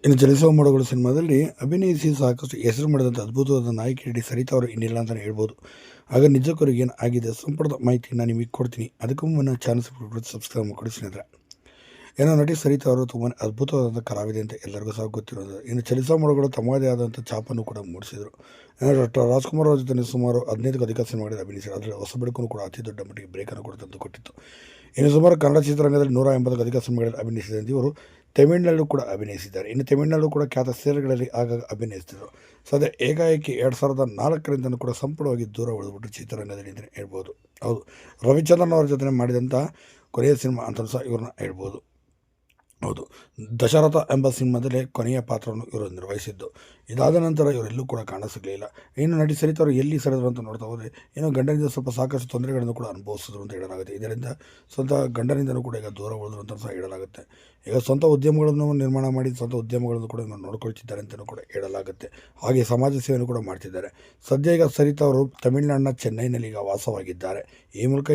ಇನ್ನು ಚಲಿಸುವ ಮೋಡಗಳು ಸಿನಿಮಾದಲ್ಲಿ ಅಭಿನಯಿಸಿ ಸಾಕಷ್ಟು ಹೆಸರು ಮಾಡಿದಂಥ ಅದ್ಭುತವಾದ ನಾಯಕಿ ನಟಿ ಸರಿತಾ ಅವರು ಇನ್ನಿಲ್ಲ ಅಂತಲೇ ಹೇಳ್ಬೋದು. ಆಗ ನಿಜಕ್ಕೂ ಏನು ಆಗಿದೆ ಸಂಪೂರ್ಣ ಮಾಹಿತಿಯನ್ನು ನಿಮಗೆ ಕೊಡ್ತೀನಿ. ಅದಕ್ಕೂ ಮುನ್ನ ಚಾನಲ್ ಸಬ್ಸ್ಕ್ರೈಬ್ ಮಾಡಿಕೊಡಿ ಸ್ನೇಹಿತರೆ. ಏನೋ ನಟಿ ಸರಿತಾ ಅವರು ತುಂಬಾ ಅದ್ಭುತವಾದಂಥ ಕಲಾವಿದೆ ಅಂತ ಎಲ್ಲರಿಗೂ ಸಹ ಗೊತ್ತಿರೋದು. ಇನ್ನು ಚಲಿಸುವ ಮೋಡಗಳು ತಮ್ಮದೇ ಆದಂಥ ಛಾಪನ್ನು ಕೂಡ ಮೂಡಿಸಿದರು. ರಾಜ್ಕುಮಾರ್ ಅವ್ರ ಜೊತೆ ಸುಮಾರು 15ಕ್ಕೂ ಅಧಿಕ ಸಿನಿಮಾಗಳಲ್ಲಿ ಅಭಿನಯಿಸಿದರು. ಅದರಲ್ಲಿ ಹೊಸ ಬೆಳಕು ಕೂಡ ಅತಿ ದೊಡ್ಡ ಮಟ್ಟಿಗೆ ಬ್ರೇಕನ್ನು ಕೂಡ ತಂದು ಕೊಟ್ಟಿತ್ತು. ಇನ್ನು ಸುಮಾರು ಕನ್ನಡ ಚಿತ್ರರಂಗದಲ್ಲಿ 180ಕ್ಕೂ ಅಧಿಕ ಸಿನಿಮಾಗಳಲ್ಲಿ ಅಭಿನಯಿಸಿದಂಥ ಇವರು ತಮಿಳಿನಲ್ಲೂ ಕೂಡ ಅಭಿನಯಿಸಿದ್ದಾರೆ. ಇನ್ನು ತಮಿಳಿನಲ್ಲೂ ಕೂಡ ಖ್ಯಾತ ಸೀರಿಯಲ್ಗಳಲ್ಲಿ ಆಗಾಗ ಅಭಿನಯಿಸ್ತಿದ್ದರು. ಸದ್ಯ ಏಕಾಏಕಿ 2004ರಿಂದಲೂ ಕೂಡ ಸಂಪೂರ್ಣವಾಗಿ ದೂರ ಉಳಿದ್ಬಿಟ್ಟು ಚಿತ್ರರಂಗದಲ್ಲಿ ಅಂತಲೇ ಹೇಳ್ಬೋದು. ಹೌದು, ರವಿಚಂದ್ರನ್ ಅವ್ರ ಜೊತೆ ಮಾಡಿದಂಥ ಕೊನೆಯ ಸಿನಿಮಾ ಅಂತಲೂ ಸಹ ಇವ್ರನ್ನ ಹೇಳ್ಬೋದು. ಹೌದು, ದಶರಥ ಎಂಬ ಸಿನಿಮಾದಲ್ಲಿ ಕೊನೆಯ ಪಾತ್ರವನ್ನು ಇವರು ನಿರ್ವಹಿಸಿದ್ದು. ಇದಾದ ನಂತರ ಇವರೆಲ್ಲೂ ಕೂಡ ಕಾಣಸಿಗಲಿಲ್ಲ. ಇನ್ನು ನಟಿ ಸರಿತಾ ಅವರು ಎಲ್ಲಿ ಸರಿದ್ರು ಅಂತ ನೋಡ್ತಾ ಹೋದರೆ ಏನೋ ಗಂಡನಿಂದ ಸ್ವಲ್ಪ ಸಾಕಷ್ಟು ತೊಂದರೆಗಳನ್ನು ಕೂಡ ಅನುಭವಿಸಿದ್ರು ಅಂತ ಹೇಳಲಾಗುತ್ತೆ. ಇದರಿಂದ ಸ್ವಂತ ಗಂಡನಿಂದಲೂ ಕೂಡ ಈಗ ದೂರ ಉಳಿದ್ರು ಅಂತ ಸಹ ಹೇಳಲಾಗುತ್ತೆ. ಈಗ ಸ್ವಂತ ಉದ್ಯಮಗಳನ್ನು ನಿರ್ಮಾಣ ಮಾಡಿ ಸ್ವಂತ ಉದ್ಯಮಗಳನ್ನು ಕೂಡ ನೋಡ್ಕೊಳ್ತಿದ್ದಾರೆ ಅಂತಲೂ ಕೂಡ ಹೇಳಲಾಗುತ್ತೆ. ಹಾಗೆ ಸಮಾಜ ಸೇವೆಯನ್ನು ಕೂಡ ಮಾಡ್ತಿದ್ದಾರೆ. ಸದ್ಯ ಈಗ ಸರಿತಾ ಅವರು ತಮಿಳುನಾಡಿನ ಚೆನ್ನೈನಲ್ಲಿ ಈಗ ವಾಸವಾಗಿದ್ದಾರೆ. ಈ ಮೂಲಕ